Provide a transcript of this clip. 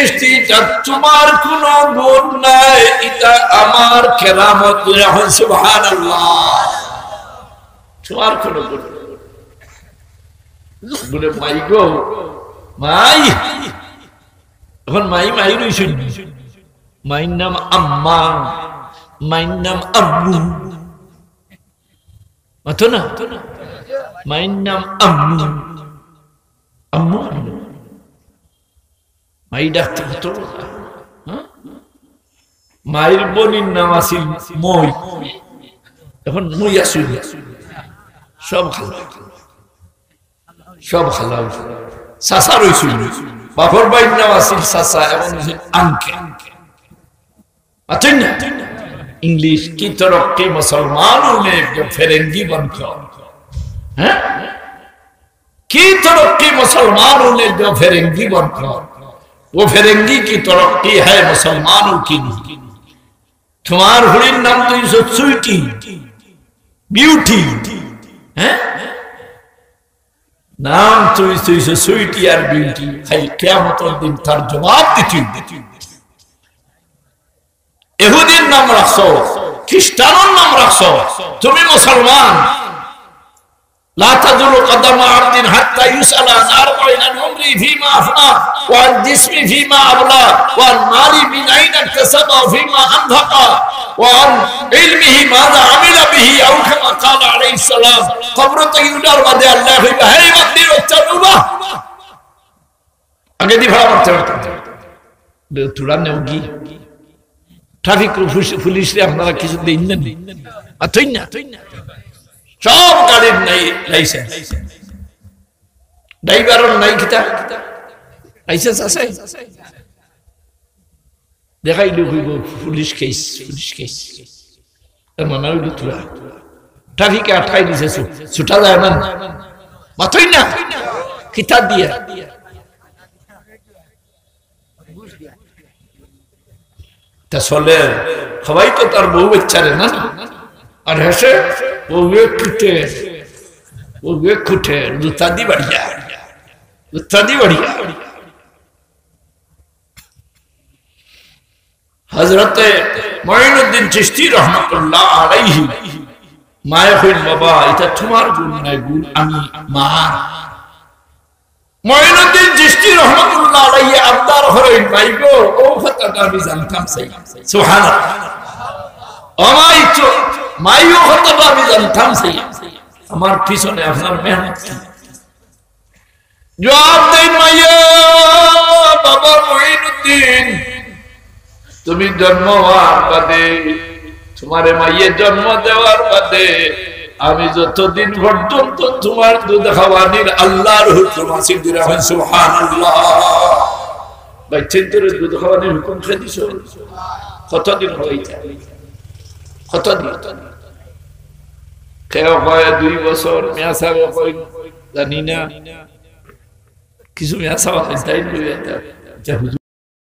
সৃষ্টিটা তোমার কোনো গুণ নাই, এটা আমার কেরামত। সুবহানাল্লাহ, তোমার কোনো গুণ বলে মাই গো মাই, এখন মাই মাই রইছেন। মাইর নাম আম্মা, মাইর নাম আম্মু, মাতো না, মাইর নাম আম্মু। আম্মু মাই ডাকতে হতো। মায়ের বোনের নাম আছিল মই, এখন মই আসুন। সব খালা, সব খালা। চাচা রইছিল, বাপর ভাইয়ের নাম আছিল চাচা এবং আঙ্কে। আছেন না इंग्लिश की तरक्की मुसलमानों ने जो फिरंगी बनकर, हैं की तरक्की मुसलमानों ने जो फिरंगी बनकर, वो फिरंगी की तरक्की है मुसलमानों की नहीं। तुम्हार हुरीन नाम तो इसे स्वीटी ब्यूटी है, नाम तो इसे स्वीटी और ब्यूटी है। क़यामत के दिन तार जवाब देती। ইহুদির নাম রাখছো, খ্রিস্টানের নাম রাখছো, তুমি মুসলমান। লা তাজুলু কদমা আবদিন হাত্তা ইউসালা আন আরবাইন আন উমরি ফিমা আফনা ওয়া আন জিসমি ফিমা আবলা ওয়া আন মালি মিন আইনা ইকতাসাবা ফিমা আনফাকা ওয়া আন ইলমিহি মাযা আমিলা বিহি আও কামা ক্বালা আলাইহিস সালাম। কবরতে ইউদার বাদে আল্লাহ কইবা হে বান্দি ওয়াচ্চানুবা, আগে দি ভাড়া করতে হবে তুরা নেওগি। ট্রাফিক পুলিশ রে আপনারা কিছু দেন না, আতই না সব গাড়ির নাই লাইসেন্স, ড্রাইভারের নাই কিতা লাইসেন্স আছে, দেখাই লইব পুলিশ কেস, পুলিশ কেস মানে হইল তুরা ট্রাফিকে আটকাই দিছে, ছুটা যায় না, মাতই না কিতা দিয়া চলে। সবাই তো তার বউ বাচ্চারে না, আর হেসে বউয়ে খুঁটে জুতা দি বাড়িয়া, জুতা দি বাড়িয়া। হযরতে মুঈনুদ্দিন চিশতি রাহমাতুল্লাহ আলাইহি মায়ে কইল, বাবা এটা তোমার গুণ নাই, গুণ আমি মার। মুঈনুদ্দিন চিশতি রাহমাতুল্লাহ আলাইহি আবদার হলেন, ভাই গো ও কথাটা আমি জানতাম সেই। সুবহানাল্লাহ, আমাই তো মাইও কথাটা আমি জানতাম সেই, আমার পিছনে আপনার মেহনত কি। জবাব দেন মাইয়া, বাবা মুঈনুদ্দিন তুমি জন্ম হওয়ার বাদে, তোমারে মাইয়ে জন্ম দেওয়ার বাদে আমি যতদিন পর্যন্ত তোমার দুধ খাওয়ানির আল্লাহর হুকুম আছে। সুবহানাল্লাহ, বাচ্চাদের দুধ খাওয়ানির হুকুম খেয়ে দিছো, কতদিন হয়েছে, কতদিন? কেউ কয় 2 বছর, মেয়া সাহেব কয় জানি না, কিছু মেয়া সাহেব